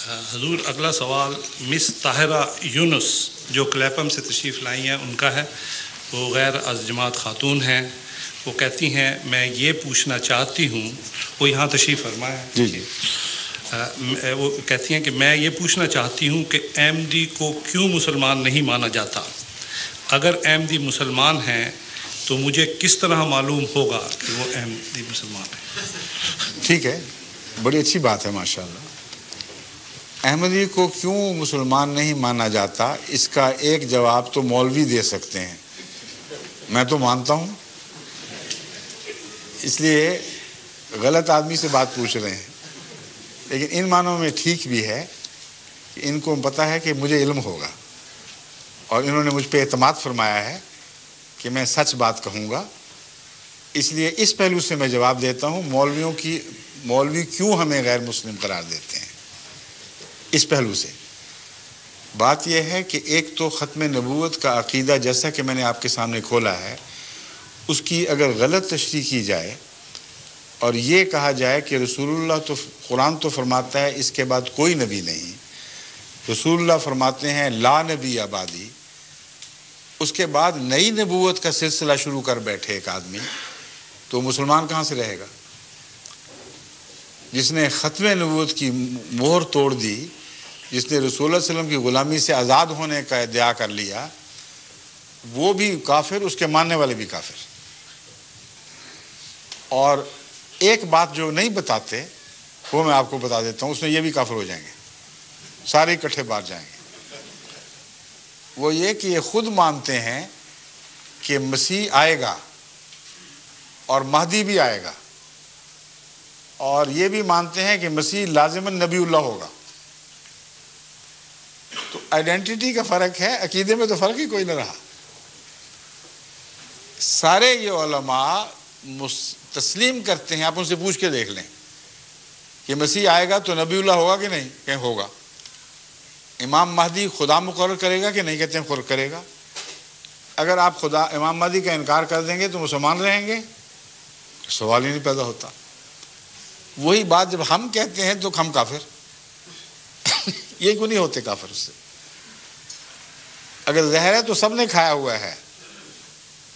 حضور اگلا سوال مس طاہرہ یونس جو کلیپم سے تشریف لائی ہیں ان کا ہے. وہ غیر از جماعت خاتون ہیں. وہ کہتی ہیں میں یہ پوچھنا چاہتی ہوں، وہ یہاں تشریف فرما ہے. جی وہ کہتی ہیں کہ میں یہ پوچھنا چاہتی ہوں کہ احمدی کو کیوں مسلمان نہیں مانا جاتا؟ اگر احمدی مسلمان ہیں تو مجھے کس طرح معلوم ہوگا کہ وہ احمدی مسلمان ہیں؟ ٹھیک ہے، بڑی اچھی بات ہے ماشاءاللہ. احمدی کو کیوں مسلمان نہیں مانا جاتا، اس کا ایک جواب تو مولوی دے سکتے ہیں. میں تو مانتا ہوں، اس لیے غلط آدمی سے بات پوچھ رہے ہیں. لیکن ان معنوں میں ٹھیک بھی ہے کہ ان کو پتہ ہے کہ مجھے علم ہوگا، اور انہوں نے مجھ پہ اعتماد فرمایا ہے کہ میں سچ بات کہوں گا. اس لیے اس پہلو سے میں جواب دیتا ہوں مولوی کیوں ہمیں غیر مسلم قرار دیتے ہیں. اس پہلو سے بات یہ ہے کہ ایک تو ختم نبوت کا عقیدہ جیسا کہ میں نے آپ کے سامنے کھولا ہے، اس کی اگر غلط تشریح کی جائے اور یہ کہا جائے کہ رسول اللہ تو قرآن تو فرماتا ہے اس کے بعد کوئی نبی نہیں، رسول اللہ فرماتے ہیں لا نبی آبادی، اس کے بعد نئی نبوت کا سلسلہ شروع کر بیٹھے ایک آدمی، تو مسلمان کہاں سے رہے گا؟ جس نے ختم نبوت کی مہر توڑ دی، جس نے رسول اللہ علیہ وسلم کی غلامی سے آزاد ہونے کا ادعا کر لیا، وہ بھی کافر، اس کے ماننے والے بھی کافر. اور ایک بات جو نہیں بتاتے وہ میں آپ کو بتا دیتا ہوں، اس میں یہ بھی کافر ہو جائیں گے، سارے اکٹھے باہر جائیں گے. وہ یہ کہ یہ خود مانتے ہیں کہ مسیح آئے گا اور مہدی بھی آئے گا، اور یہ بھی مانتے ہیں کہ مسیح لازماً نبی اللہ ہوگا. تو آئیڈینٹی کا فرق ہے، عقیدے میں تو فرق ہی کوئی نہ رہا. سارے یہ علماء تسلیم کرتے ہیں، آپ ان سے پوچھ کے دیکھ لیں کہ مسیح آئے گا تو نبی اللہ ہوگا کہ نہیں؟ کہ ہوگا. امام مہدی خدا مقرر کرے گا کہ نہیں؟ کہتے ہیں مقرر کرے گا. اگر آپ امام مہدی کا انکار کر دیں گے تو مسلمان رہیں گے؟ سوال ہی نہیں پیدا ہوتا. وہی بات جب ہم کہتے ہیں تو ہم کافر یہ کیوں نہیں ہوتے کافر اس سے؟ اگر زہر ہے تو سب نے کھایا ہوا ہے،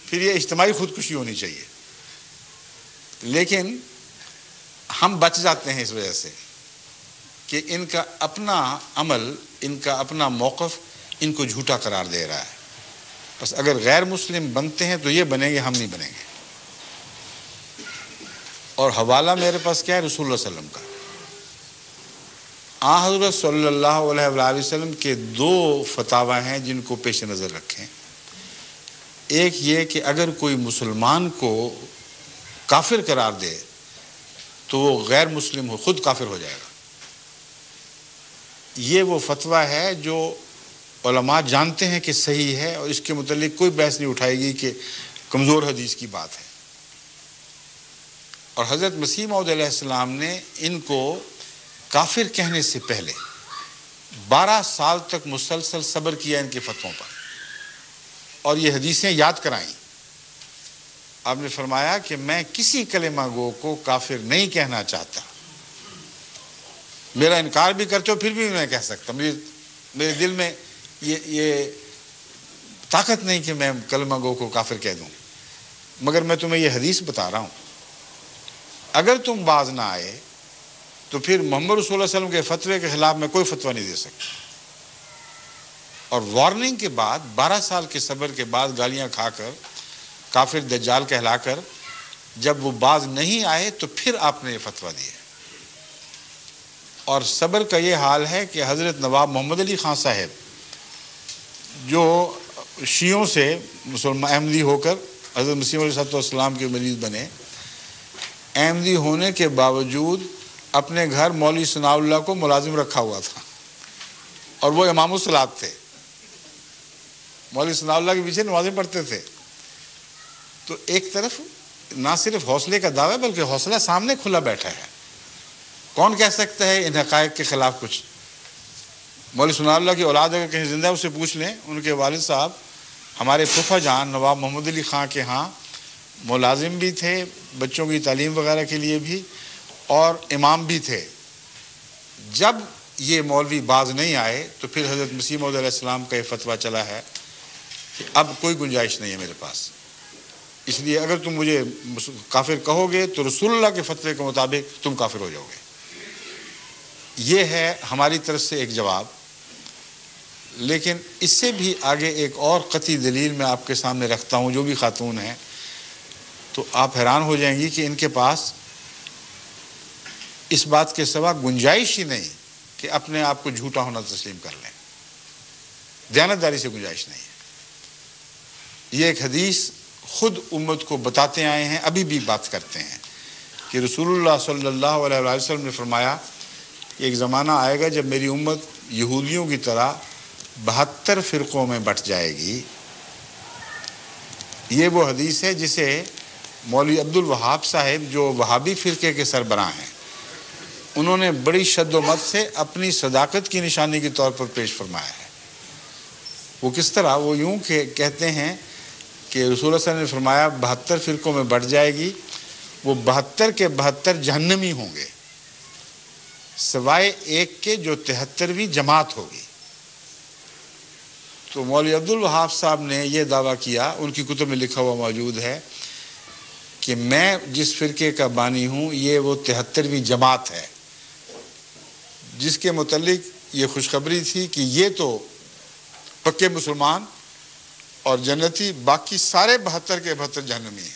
پھر یہ اجتماعی خودکشی ہونی چاہیے. لیکن ہم بچ جاتے ہیں اس وجہ سے کہ ان کا اپنا عمل، ان کا اپنا موقف ان کو جھوٹا قرار دے رہا ہے. بس اگر غیر مسلم بنتے ہیں تو یہ بنیں گے، ہم نہیں بنیں گے. اور حوالہ میرے پاس کیا ہے؟ رسول اللہ صلی اللہ علیہ وسلم کا. حضرت صلی اللہ علیہ وآلہ وسلم کے دو فتاوی ہیں جن کو پیش نظر رکھیں. ایک یہ کہ اگر کوئی مسلمان کو کافر قرار دے تو وہ غیر مسلم ہو، خود کافر ہو جائے گا. یہ وہ فتویٰ ہے جو علماء جانتے ہیں کہ صحیح ہے، اور اس کے متعلق کوئی بحث نہیں اٹھائے گی کہ کمزور حدیث کی بات ہے. اور حضرت مسیح موعود علیہ السلام نے ان کو کافر کہنے سے پہلے 12 سال تک مسلسل صبر کیا ان کے فتووں پر، اور یہ حدیثیں یاد کرائیں. آپ نے فرمایا کہ میں کسی کلمہ گو کو کافر نہیں کہنا چاہتا، میرا انکار بھی کرتے ہو پھر بھی میں کہہ سکتا، میرے دل میں یہ طاقت نہیں کہ میں کلمہ گو کو کافر کہہ دوں. مگر میں تمہیں یہ حدیث بتا رہا ہوں، اگر تم باز نہ آئے تو پھر محمد رسول اللہ علیہ وسلم کے فتوے کے خلاف میں کوئی فتویٰ نہیں دے سکتا. اور وارننگ کے بعد 12 سال کے صبر کے بعد گالیاں کھا کر کافر دجال کہلا کر جب وہ باز نہیں آئے تو پھر آپ نے یہ فتویٰ دیا. اور صبر کا یہ حال ہے کہ حضرت نواب محمد علی خان صاحب جو شیعوں سے مسلمان احمدی ہو کر حضرت مسیح علیہ السلام کے مریض بنے، احمدی ہونے کے باوجود اپنے گھر مولوی ثناء اللہ کو ملازم رکھا ہوا تھا، اور وہ امام الصلاۃ تھے. مولوی ثناء اللہ کے پیچھے نمازیں پڑھتے تھے. تو ایک طرف نہ صرف حوصلے کا دعویٰ بلکہ حوصلہ سامنے کھلا بیٹھا ہے. کون کہہ سکتا ہے ان حقائق کے خلاف کچھ؟ مولوی ثناء اللہ کی اولاد اگر کہیں زندہ ہے اس سے پوچھ لیں. ان کے والد صاحب ہمارے پھوپھا جان نواب محمد علی خان کے ہاں ملازم بھی تھے، بچوں کی تعلیم وغیرہ کے لیے بھی، اور امام بھی تھے. جب یہ مولوی باز نہیں آئے تو پھر حضرت مسیح موعود علیہ السلام کا یہ فتویٰ چلا ہے کہ اب کوئی گنجائش نہیں ہے میرے پاس، اس لیے اگر تم مجھے کافر کہو گے تو رسول اللہ کے فتوے کے مطابق تم کافر ہو جاؤ گے۔ یہ ہے ہماری طرف سے ایک جواب، لیکن اس سے بھی آگے ایک اور قطعی دلیل میں آپ کے سامنے رکھتا ہوں جو بھی خاتون ہیں، تو آپ حیران ہو جائیں گی کہ ان کے پاس اس بات کے سوا گنجائش ہی نہیں کہ اپنے آپ کو جھوٹا ہونا تسلیم کر لیں، دیانتداری سے گنجائش نہیں ہے۔ یہ ایک حدیث خود امت کو بتاتے آئے ہیں، ابھی بھی بات کرتے ہیں کہ رسول اللہ صلی اللہ علیہ وسلم نے فرمایا کہ ایک زمانہ آئے گا جب میری امت یہودیوں کی طرح 72 فرقوں میں بٹ جائے گی۔ یہ وہ حدیث ہے جسے مولوی عبد الوہاب صاحب جو وہابی فرقے کے سربراہ ہیں، انہوں نے بڑی شد و مت سے اپنی صداقت کی نشانی کے طور پر پیش فرمایا ہے۔ وہ کس طرح؟ وہ یوں کہ کہتے ہیں کہ رسول اللہ صلی اللہ علیہ وسلم نے فرمایا 72 فرقوں میں بٹ جائے گی، وہ 72 کے 72 جہنمی ہوں گے، سوائے ایک کے جو 73ویں جماعت ہوگی۔ تو مولوی عبد الوہاب صاحب نے یہ دعویٰ کیا، ان کی کتب میں لکھا ہوا موجود ہے کہ میں جس فرقے کا بانی ہوں یہ وہ 73ویں جماعت ہے، جس کے متعلق یہ خوشخبری تھی کہ یہ تو پکے مسلمان اور جنتی، باقی سارے 72 کے 72 جہنمی ہیں۔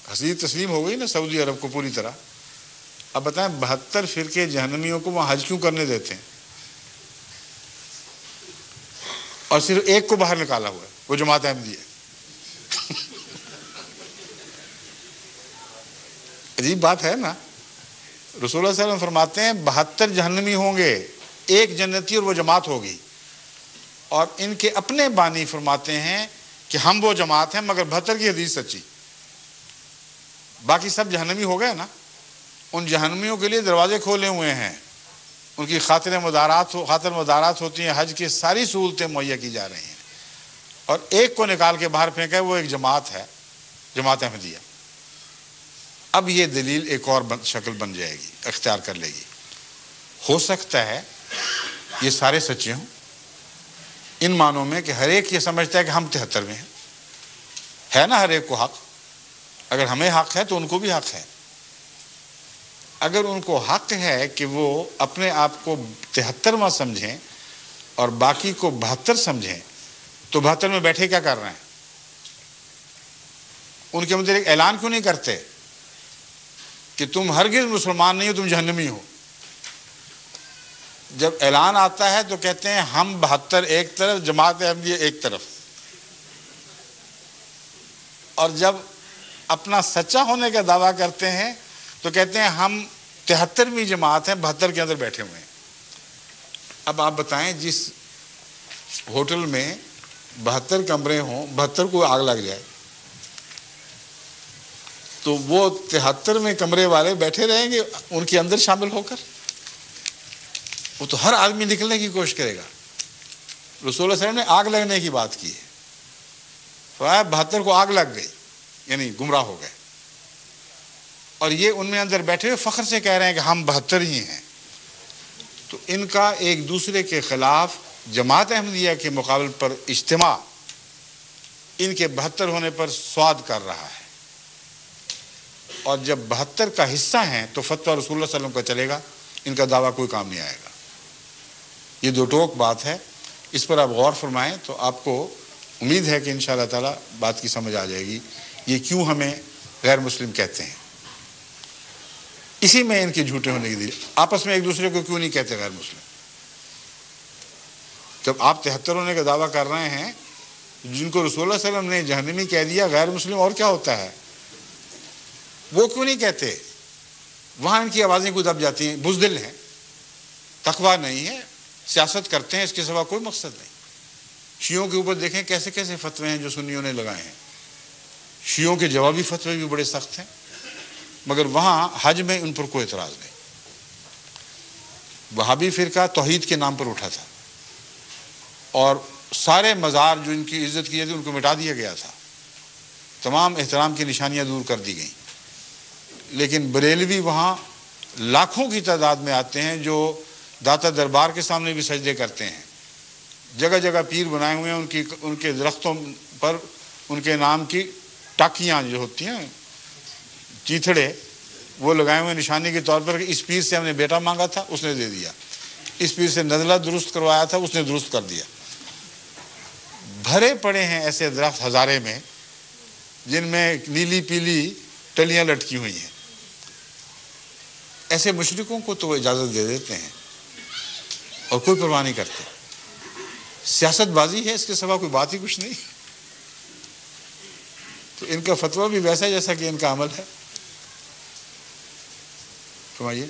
حدیث تسلیم ہو گئی نا سعودی عرب کو پوری طرح۔ اب بتائیں 72 فرقے جہنمیوں کو وہاں حج کیوں کرنے دیتے ہیں اور صرف ایک کو باہر نکالا ہوا ہے، وہ جماعت احمدیہ ہے؟ عجیب بات ہے نا۔ رسول اللہ صلی اللہ علیہ وسلم فرماتے ہیں 72 جہنمی ہوں گے، ایک جنتی اور وہ جماعت ہوگی، اور ان کے اپنے بانی فرماتے ہیں کہ ہم وہ جماعت ہیں مگر 72 کی حدیث سچی، باقی سب جہنمی ہو گئے نا۔ ان جہنمیوں کے لیے دروازے کھولے ہوئے ہیں، ان کی خاطر مدارات ہوتی ہیں، حج کی ساری سہولتیں مہیا کی جا رہی ہیں، اور ایک کو نکال کے باہر پھینکا ہے، وہ ایک جماعت ہے، جماعت احمدیہ۔ اب یہ دلیل ایک اور شکل بن جائے گی، اختیار کر لے گی۔ ہو سکتا ہے یہ سارے سچے ہوں، ان معنوں میں کہ ہر ایک یہ سمجھتا ہے کہ ہم 73ویں ہیں، ہے نا ہر ایک کو حق، اگر ہمیں حق ہے تو ان کو بھی حق ہے۔ اگر ان کو حق ہے کہ وہ اپنے آپ کو 73واں سمجھیں اور باقی کو 72 سمجھیں، تو 72 میں بیٹھے کیا کر رہے ہیں؟ ان کے متعلق اعلان کیوں نہیں کرتے کہ تم ہرگز مسلمان نہیں ہو، تم جہنمی ہو؟ جب اعلان آتا ہے تو کہتے ہیں ہم 72 ایک طرف، جماعت احمدیہ ایک طرف، اور جب اپنا سچا ہونے کا دعویٰ کرتے ہیں تو کہتے ہیں ہم 73ویں جماعت ہیں، 72 کے اندر بیٹھے ہوئے ہیں۔ اب آپ بتائیں جس ہوٹل میں 72 کمرے ہوں، 72 کو آگ لگ جائے تو وہ 73ویں کمرے والے بیٹھے رہیں گے ان کے اندر شامل ہو کر؟ وہ تو ہر آدمی نکلنے کی کوشش کرے گا۔ رسول اللہ صلی اللہ علیہ وسلم نے آگ لگنے کی بات کی ہے، فرمایا 72 کو آگ لگ گئی، یعنی گمراہ ہو گئے، اور یہ ان میں اندر بیٹھے ہوئے فخر سے کہہ رہے ہیں کہ ہم 72 ہی ہیں۔ تو ان کا ایک دوسرے کے خلاف جماعت احمدیہ کے مقابل پر اجتماع ان کے 72 ہونے پر سواد کر رہا ہے، اور جب 72 کا حصہ ہیں تو فتویٰ رسول اللہ صلی اللہ علیہ وسلم کا چلے گا، ان کا دعویٰ کوئی کام نہیں آئے گا۔ یہ دو ٹوک بات ہے، اس پر آپ غور فرمائیں تو آپ کو امید ہے کہ انشاءاللہ تعالی بات کی سمجھ آ جائے گی یہ کیوں ہمیں غیر مسلم کہتے ہیں۔ اسی میں ان کے جھوٹے ہونے کی دلیل، آپس میں ایک دوسرے کو کیوں نہیں کہتے غیر مسلم؟ جب آپ 73 ہونے کا دعویٰ کر رہے ہیں، جن کو رسول اللہ صلی اللہ علیہ وسلم نے جہنمی کہہ دیا، غیر مسلم اور کیا ہوتا ہے، وہ کیوں نہیں کہتے؟ وہاں ان کی آوازیں کو دب جاتی ہیں، بزدل ہیں، تقویٰ نہیں ہے، سیاست کرتے ہیں، اس کے سوا کوئی مقصد نہیں۔ شیعوں کے اوپر دیکھیں کیسے کیسے فتوے ہیں جو سنیوں نے لگائے ہیں، شیعوں کے جوابی فتوے بھی بڑے سخت ہیں، مگر وہاں حج میں ان پر کوئی اعتراض نہیں۔ وہابی فرقہ توحید کے نام پر اٹھا تھا، اور سارے مزار جو ان کی عزت کی جاتی ان کو مٹا دیا گیا تھا، تمام احترام کی نشانیاں دور کر دی گئیں، لیکن بریلوی وہاں لاکھوں کی تعداد میں آتے ہیں جو داتا دربار کے سامنے بھی سجدے کرتے ہیں. جگہ جگہ پیر بنائے ہوئے ہیں، ان کے درختوں پر ان کے نام کی ٹاکیاں جو ہوتی ہیں، چیتھڑے، وہ لگائے ہوئے نشانی کے طور پر کہ اس پیر سے ہم نے بیٹا مانگا تھا، اس نے دے دیا. اس پیر سے نزلہ درست کروایا تھا، اس نے درست کر دیا. بھرے پڑے ہیں ایسے درخت ہزارے میں جن میں نیلی پیلی ٹلیاں لٹکی ہوئی ہیں. ایسے مشرکوں کو تو وہ اجازت دے دیتے ہیں اور کوئی پرواہ نہیں کرتے. سیاست بازی ہے، اس کے سوا کوئی بات ہی کچھ نہیں. تو ان کا فتویٰ بھی ویسا جیسا کہ ان کا عمل ہے. فرمائیے.